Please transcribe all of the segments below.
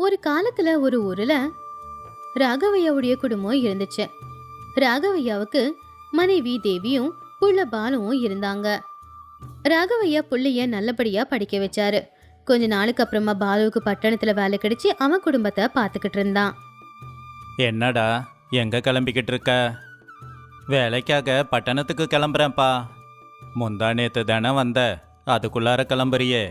ஒரு காலத்துல ஒரு ஊர்ல ராகவையாவுடைய குடும்பம் இருந்துச்சு. ராகவையாவுக்கு மனைவி தேவியும் புள்ள பாலுவும் இருந்தாங்க. ராகவையா புள்ளைய நல்லபடியா படிக்க வச்சாரு. கொஞ்ச நாளுக்கு அப்புறமா பாலுவுக்கு பட்டணத்துல வேலை கிடைச்சி அவன் குடும்பத்தை பாத்துக்கிட்டு இருந்தான். என்னடா எங்கே கிளம்பிக்கிட்டு இருக்க? வேலைக்காக பட்டணத்துக்கு கிளம்புறேன்ப்பா. முந்தா நேற்று தானே வந்த, அதுக்குள்ளார கிளம்புறியே.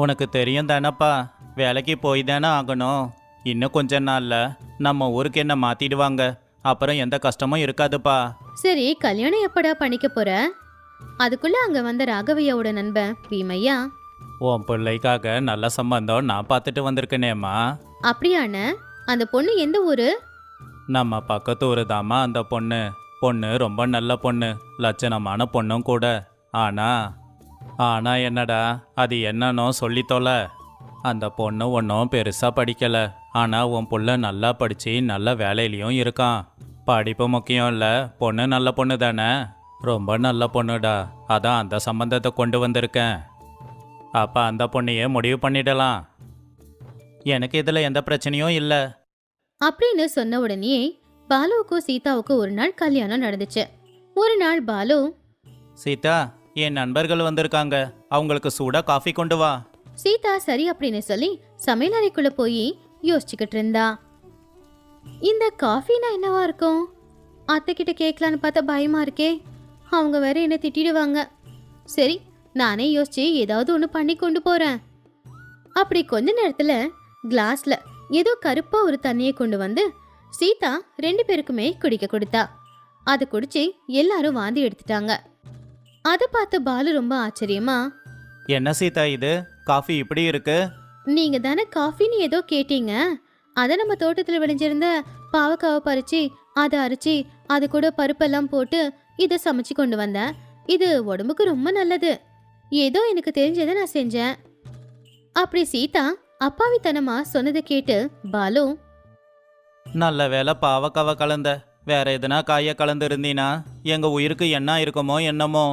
உனக்கு தெரியும் தானப்பா, வேலைக்கு போய் தானே ஆகணும். இன்னும் கொஞ்ச நாளில் நம்ம ஊருக்கு என்ன மாற்றிடுவாங்க. அப்புறம் எந்த கஷ்டமும் இருக்காதுப்பா. சரி, கல்யாணம் எப்படா பண்ணிக்க போற? அதுக்குள்ள அங்க வந்த ராகவையாவோட நண்பன் பீமையா, உன் பிள்ளைக்காக நல்ல சம்பந்தம் நான் பார்த்துட்டு வந்திருக்கேனேம்மா. அப்படியான அந்த பொண்ணு எந்த ஊரு? நம்ம பக்கத்து ஊரு தாம்மா அந்த பொண்ணு. பொண்ணு ரொம்ப நல்ல பொண்ணு, லட்சணமான பொண்ணும் கூட. ஆனா என்னடா, அது என்னன்னோ சொல்லித்தோல. அந்த பொண்ணு ஒன்றும் பெருசாக படிக்கலை. ஆனால் உன் புள்ள நல்லா படித்து நல்ல வேலையிலையும் இருக்கான். படிப்பு முக்கியம் இல்லை, பொண்ணு நல்ல பொண்ணு தானே. ரொம்ப நல்ல பொண்ணுடா. அதான் அந்த சம்பந்தத்தை கொண்டு வந்திருக்கேன். அப்போ அந்த பொண்ணையே முடிவு பண்ணிடலாம். எனக்கு இதில் எந்த பிரச்சனையும் இல்லை அப்படின்னு சொன்ன உடனே பாலுவுக்கும் சீதாவுக்கும் ஒரு நாள் கல்யாணம் நடந்துச்சு. ஒரு நாள் பாலு, சீதா, என் நண்பர்கள் வந்திருக்காங்க, அவங்களுக்கு சூடா காஃபி கொண்டு வா. சீதா சரி அப்படின்னு சொல்லி சமையல் அறைக்குள்ள போய் யோசிச்சுக்கிட்டு இருந்தா. இந்த காஃபினா என்னவா இருக்கும்? அத்தை கிட்ட கேட்கலான்னு பார்த்தா பயமா இருக்கே. அவங்க வேற என்ன திட்டிடுவாங்க. சரி, நானே யோசிச்சு ஏதாவது ஒன்று பண்ணி கொண்டு போறேன். அப்படி கொஞ்ச நேரத்துல கிளாஸ்ல ஏதோ கருப்பா ஒரு தண்ணியை கொண்டு வந்து சீதா 2 பேருக்குமே குடிக்க கொடுத்தா. அதை குடிச்சு எல்லாரும் வாந்தி எடுத்துட்டாங்க. அதை பார்த்து பாலு ரொம்ப ஆச்சரியமா, என்ன சீதா இது, காஃபி இப்படி இருக்கு? நீங்க தானே காஃபின்னு ஏதோ கேட்டீங்க. அதை நம்ம தோட்டத்தில் விளைஞ்சிருந்த பாவக்காவை பறிச்சு அதை அரைச்சி அது கூட பருப்பெல்லாம் போட்டு இதை சமைச்சு கொண்டு வந்தேன். இது உடம்புக்கு ரொம்ப நல்லது. ஏதோ எனக்கு தெரிஞ்சதை நான் செஞ்சேன். அப்படி சீதா அப்பாவித்தனமா சொன்னதை கேட்டு பாலு, நல்ல வேலை பாவக்காவை கலந்த. வேற எதுனா காயை கலந்து இருந்தீனா எங்க உயிருக்கு என்ன இருக்குமோ என்னமோ.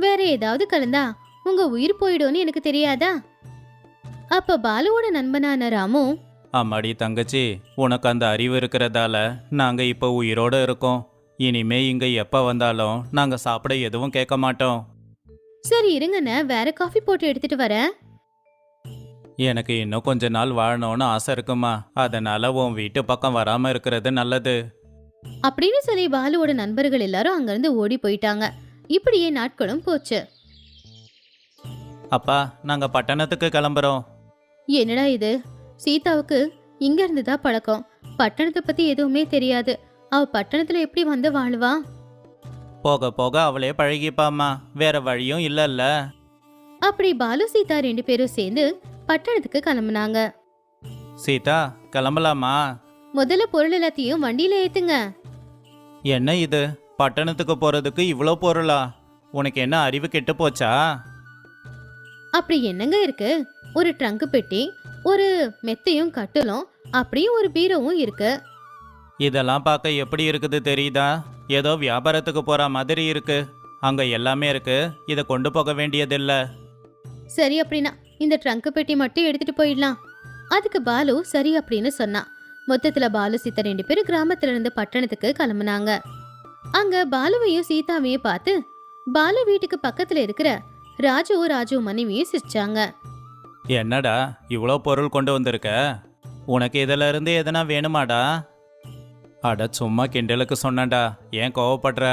வேற ஏதாவது கலந்தா உங்க உயிர் போயிடும்னு எனக்கு தெரியாதா? அப்ப பாலுவோட நண்பனான ராமு, அம்மாடி தங்கச்சி, உனக்கு அந்த அறிவு இருக்கிறதால நாங்க இப்போ உயிரோட இருக்கோம். இனிமே இங்க எப்ப வந்தாலும் நாங்க சாப்பிட எதுவும் கேட்க மாட்டோம். சரி இருங்கண்ணே, வேற காஃபி போட்டு எடுத்துட்டு வரேன். எனக்கு இன்னும் கொஞ்ச நாள் வாழணும்னு ஆசை இருக்குமா, அதனால உன் வீட்டு பக்கம் வராம இருக்கிறது நல்லது. அப்படின்னு சொல்லி பாலுவோட நண்பர்கள் எல்லாரும் அங்கிருந்து ஓடி போயிட்டாங்க. இப்படியே நாட்களும் போச்சு. அப்பா, நாங்க பட்டணத்துக்கு கிளம்புறோம். என்னடா இது, சீதாவுக்கு இங்க இருந்துதான் பழக்கம். பட்டணத்தை பத்தி எதுவுமே தெரியாது. அவ பட்டணத்துல எப்படி வந்து வாழுவா? போக போக அவளே பழகிப்பாம்மா, வேற வழியும் இல்லைல்ல. அப்படி பாலு சீதா 2 பேரும் சேர்ந்து பட்டணத்துக்கு கிளம்புனாங்க. சீதா, கிளம்பலாமா? முதல்ல பொருள் எல்லாத்தையும் வண்டியில ஏத்துங்க. என்ன இது, பட்டணத்துக்கு போறதுக்கு இவ்வளோ பொருளா? உனக்கு என்ன அறிவு கெட்டு போச்சா? அப்படி என்னங்க இருக்கு? ஒரு ட்ரங்க் பெட்டி, ஒரு மெத்தையும் கட்டிலும், அப்படியும் ஒரு பீரோவும் இருக்கு. இதெல்லாம் பார்க்க எப்படி இருக்குது தெரியுதா? ஏதோ வியாபாரத்துக்கு போற மாதிரி இருக்கு. அங்க எல்லாமே இருக்கு, இதை கொண்டு போக வேண்டியதில்லை. சரி, அப்படின்னா இந்த ட்ரங்க் பெட்டி மட்டும் எடுத்துட்டு போயிடலாம். அதுக்கு பாலு சரி அப்படின்னு சொன்னா. மொத்தத்துல பாலு சீதா 2 பேரும் கிராமத்துல இருந்து பட்டணத்துக்கு கிளம்புனாங்க. அங்க பாலுவையும் சீதாவையும் பார்த்து பாலு வீட்டுக்கு பக்கத்துல இருக்கிற ராஜு மனைவியும் சிரிச்சாங்க. என்னடா இவ்வளோ பொருள் கொண்டு வந்திருக்க? உனக்கு இதுல இருந்து எதனா வேணுமாடா? அட சும்மா கிண்டலுக்கு சொன்னடா, ஏன் கோவப்படுற?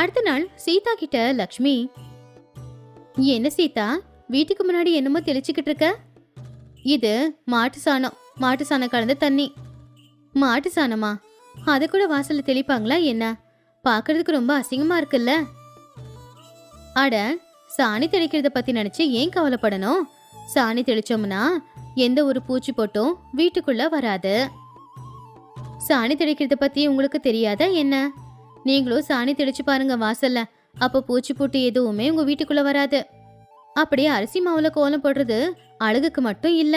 அடுத்த நாள் சீதா கிட்ட லக்ஷ்மி, என்ன சீதா, வீட்டுக்கு முன்னாடி என்னமோ தெளிச்சுக்கிட்டு இருக்க? இது மாட்டு சாணம் கலந்த தண்ணி. மாட்டு சாணமா? அதை கூட வாசல்ல தெளிப்பாங்களா என்ன? பார்க்கறதுக்கு ரொம்ப அசிங்கமா இருக்குல்ல. அட, சாணி தெளிக்கிறத பத்தி நினைச்சு ஏன் கவலைப்படணும்? சாணி தெளிச்சோம்னா எந்த ஒரு பூச்சி போட்டும் வீட்டுக்குள்ள வராது. சாணி தெளிக்கிறத பத்தி உங்களுக்கு தெரியாதா என்ன? நீங்களும் சாணி தெளிச்சு பாருங்க வாசல்ல. அப்போ பூச்சி போட்டு எதுவுமே உங்க வீட்டுக்குள்ள வராது. அப்படியே அரிசி மாவுல கோலம் போடுறது அழகுக்கு மட்டும் இல்ல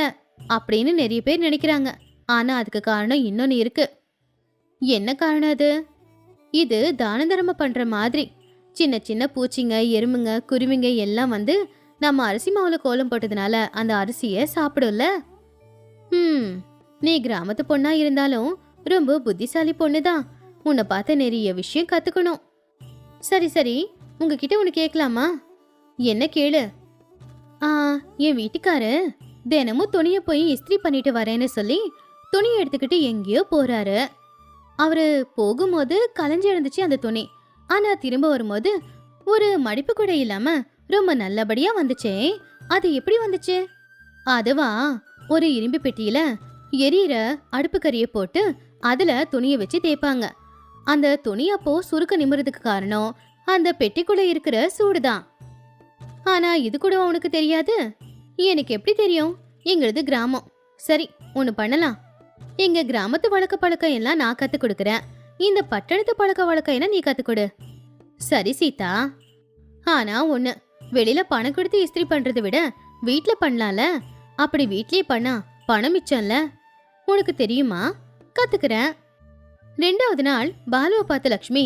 அப்படின்னு நிறைய பேர் நினைக்கிறாங்க. ஆனா அதுக்கு காரணம் இன்னொன்னு இருக்கு. என்ன காரணம் அது? இது தான தர்மம் பண்ற மாதிரி. சின்ன சின்ன பூச்சிங்க, எறும்புங்க, குருவிங்க எல்லாம் வந்து நம்ம அரிசி மாவுல கோலம் போட்டதுனால அந்த அரிசியை சாப்பிடும்ல. நீ கிராமத்து பொண்ணா இருந்தாலும் ரொம்ப புத்திசாலி பொண்ணுதான். உன்னை பார்த்து நிறைய விஷயம் கத்துக்கணும். சரி சரி, உங்ககிட்ட ஒன்று கேட்கலாமா? என்ன கேளு. ஆ, என் வீட்டுக்காரு தினமும் துணியை போய் இஸ்திரி பண்ணிட்டு வரேன்னு சொல்லி துணியை எடுத்துக்கிட்டு எங்கேயோ போறாரு. அவரு போகும்போது கலைஞ்சு இருந்துச்சு அந்த துணி. ஆனா திரும்ப வரும்போது ஒரு மடிப்பு கூட இல்லாம ரொம்ப நல்லபடியா வந்துச்சே. அது எப்படி வந்துச்சு? அதுவா, ஒரு இரும்பு பெட்டியில எரியிற அடுப்பு கறியை போட்டு அதுல துணியை வச்சு தேய்ப்பாங்க. அந்த துணி அப்போ சுருக்க நிமிறதுக்கு காரணம் அந்த பெட்டிக்குள்ள இருக்கிற சூடுதான். ஆனா இது கூட உனக்கு தெரியாது? எனக்கு எப்படி தெரியும்? எங்களது கிராமம். சரி, ஒன்று பண்ணலாம். எங்க கிராமத்து வழக்க பழக்கம் எல்லாம் நான் கத்து கொடுக்கறேன். இந்த பட்டணத்து பழக்க வழக்கம் என்ன நீ கத்துக்கொடு. சரி சீதா. ஆனா ஒண்ணு, வெளியில பணம் கொடுத்து இஸ்திரி பண்றதை விட வீட்ல பண்ணலாம்ல. அப்படி வீட்லயே பண்ணா பணம் மிச்சம்ல. உனக்கு தெரியுமா? கத்துக்கிறேன். 2வது நாள் பாலுவை பார்த்த லக்ஷ்மி,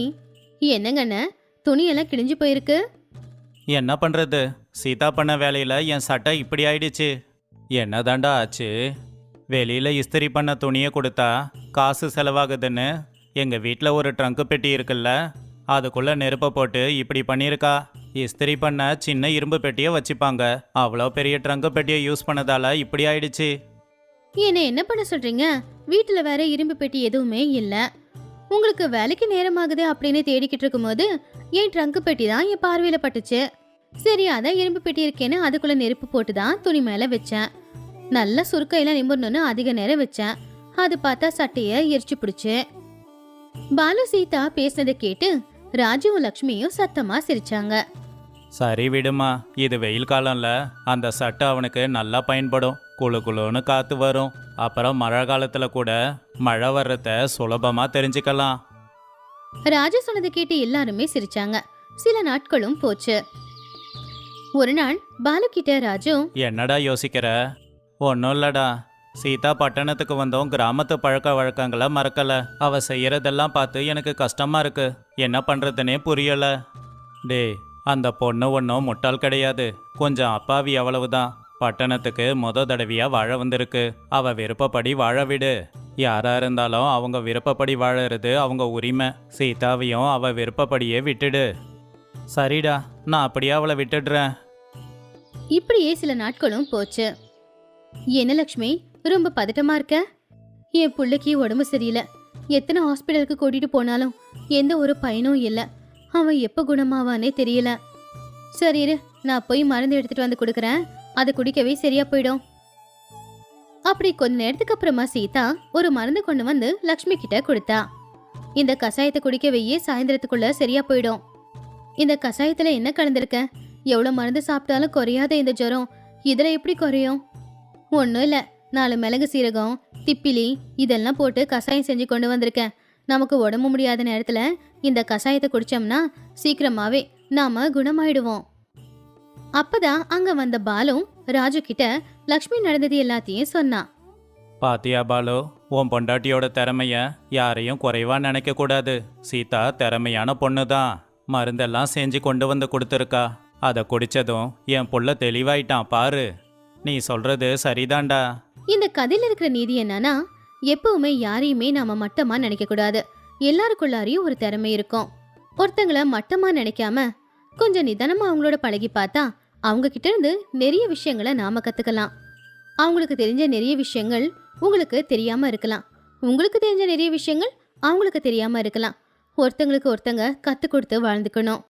என்னங்கண்ண துணியெல்லாம் கிழிஞ்சு போயிருக்கு. என்ன பண்றது, சீதா பண்ண வேலையில என் சட்டை இப்படி ஆயிடுச்சு. என்னதாண்டா ஆச்சு? வெளியில இஸ்திரி பண்ண துணியை கொடுத்தா காசு செலவாகுதுன்னு எங்க வீட்டில் ஒரு ட்ரங்கு பெட்டி இருக்குல்ல, அதுக்குள்ள நெருப்பை போட்டு இப்படி பண்ணியிருக்கா. இஸ்திரி பண்ண சின்ன இரும்பு பெட்டியை வச்சுப்பாங்க, அவ்வளோ பெரிய ட்ரங்கு பெட்டியை யூஸ் பண்ணதால இப்படி ஆயிடுச்சு. என்ன பண்ண சொல்றீங்க? வீட்டுல வேற இரும்பு பெட்டி எதுவுமே இல்ல. உங்களுக்கு வேலைக்கு நேரமாகுது அப்படின்னு தேடிக்கிட்டு இருக்கும்போது என் ட்ரங்கு பெட்டி தான் என் பார்வையில பட்டுச்சு. சரி, அதான் இரும்பு பெட்டி இருக்கேன்னு அதுக்குள்ள நெருப்பு போட்டு தான் துணி மேல வச்சேன். நல்ல சுருக்கையெல்லாம் நிமிரணும்னு அதிக நேரம் வச்சேன். அது பார்த்தா சட்டைய எரிச்சு பிடிச்சு. பாலு சீதா பேசினதை கேட்டு ராஜுவும் லக்ஷ்மியும் சத்தமா சிரிச்சாங்க. சரி விடுமா, இது வெயில் காலம்ல, அந்த சட்டை அவனுக்கு நல்லா பயன்படும். குளு குளுன்னு காத்து வரும். அப்புறம் மழை காலத்துல கூட மழை வர்றத சுலபமா தெரிஞ்சுக்கலாம். ராஜு சொன்னதை கேட்டு எல்லாருமே சிரிச்சாங்க. சில நாட்களும் போச்சு. ஒரு நாள் பாலு கிட்ட ராஜு, என்னடா யோசிக்கிற? ஒன்றும் இல்லடா, சீதா பட்டணத்துக்கு வந்தோம், கிராமத்து பழக்க வழக்கங்களை மறக்கல. அவ செய்யறதெல்லாம் பார்த்து எனக்கு கஷ்டமா இருக்கு. என்ன பண்றதுன்னே புரியல. டேய், அந்த பொண்ணு ஒன்றும் முட்டாள் கிடையாது, கொஞ்சம் அப்பாவி அவ்வளவுதான். பட்டணத்துக்கு தடவையா வாழ வந்திருக்கு. அவ விருப்பப்படி வாழ விடு. யாரா இருந்தாலும் அவங்க விருப்பப்படி வாழறது அவங்க உரிமை. சீதாவையும் அவ விருப்பப்படியே விட்டுடு. சரிடா, நான் அப்படியே அவளை விட்டுடுறேன். இப்படியே சில நாட்களும் போச்சு. என்ன லக்ஷ்மி, ரொம்ப பதட்டமா இருக்க? என் புள்ளைக்கு உடம்பு சரியில்லை. எத்தனை ஹாஸ்பிட்டலுக்கு கூட்டிட்டு போனாலும் எந்த ஒரு பயனும் இல்லை. அவன் எப்ப குணமாவானே தெரியல. சரி இரு, நான் போய் மருந்து எடுத்துட்டு வந்து கொடுக்கறேன். அது குடிக்கவே சரியா போயிடும். அப்படி கொஞ்ச நேரத்துக்கு அப்புறமா சீதா ஒரு மருந்து கொண்டு வந்து லக்ஷ்மி கிட்ட கொடுத்தா. இந்த கஷாயத்தை குடிக்க வையே, சாயந்தரத்துக்குள்ள சரியா போயிடும். இந்த கஷாயத்துல என்ன கலந்துருக்க? எவ்வளவு மருந்து சாப்பிட்டாலும் குறையாத இந்த ஜுரம் இதுல எப்படி குறையும்? ஒன்றும் இல்லை, 4 மிளகு சீரகம், திப்பிலி இதெல்லாம் போட்டு கஷாயம் செஞ்சு கொண்டு வந்திருக்கேன். நமக்கு உடம்பு முடியாத நேரத்துல இந்த கஷாயத்தை குடிச்சோம்னா சீக்கிரமாவே நாம குணமாயிடுவோம். அப்பதான் அங்க வந்த பாலு ராஜு கிட்ட லக்ஷ்மி நடந்தது எல்லாத்தையும் சொன்னான். பாத்தியா பாலு, உன் பொண்டாட்டியோட திறமைய யாரையும் குறைவா நினைக்க கூடாது. சீதா திறமையான பொண்ணு தான். மருந்தெல்லாம் செஞ்சு கொண்டு வந்து கொடுத்துருக்கா. அதை குடிச்சதும் என் புள்ள தெளிவாயிட்டான் பாரு. நீ சொல்றது சரிதான்டா. இந்த கதையில இருக்கிற நீதி என்னன்னா, எப்பவுமே யாரையுமே நாம மட்டமா நினைக்க கூடாது. எல்லாருக்குள்ளாரையும் ஒரு திறமை இருக்கும். ஒருத்தங்கள மட்டமா நினைக்காம கொஞ்சம் நிதானமா அவங்களோட பழகி பார்த்தா அவங்க கிட்ட இருந்து நிறைய விஷயங்களை நாம கத்துக்கலாம். அவங்களுக்கு தெரிஞ்ச நிறைய விஷயங்கள் உங்களுக்கு தெரியாம இருக்கலாம். உங்களுக்கு தெரிஞ்ச நிறைய விஷயங்கள் அவங்களுக்கு தெரியாம இருக்கலாம். ஒருத்தங்களுக்கு ஒருத்தங்க கத்து கொடுத்து வாழ்ந்துக்கணும்.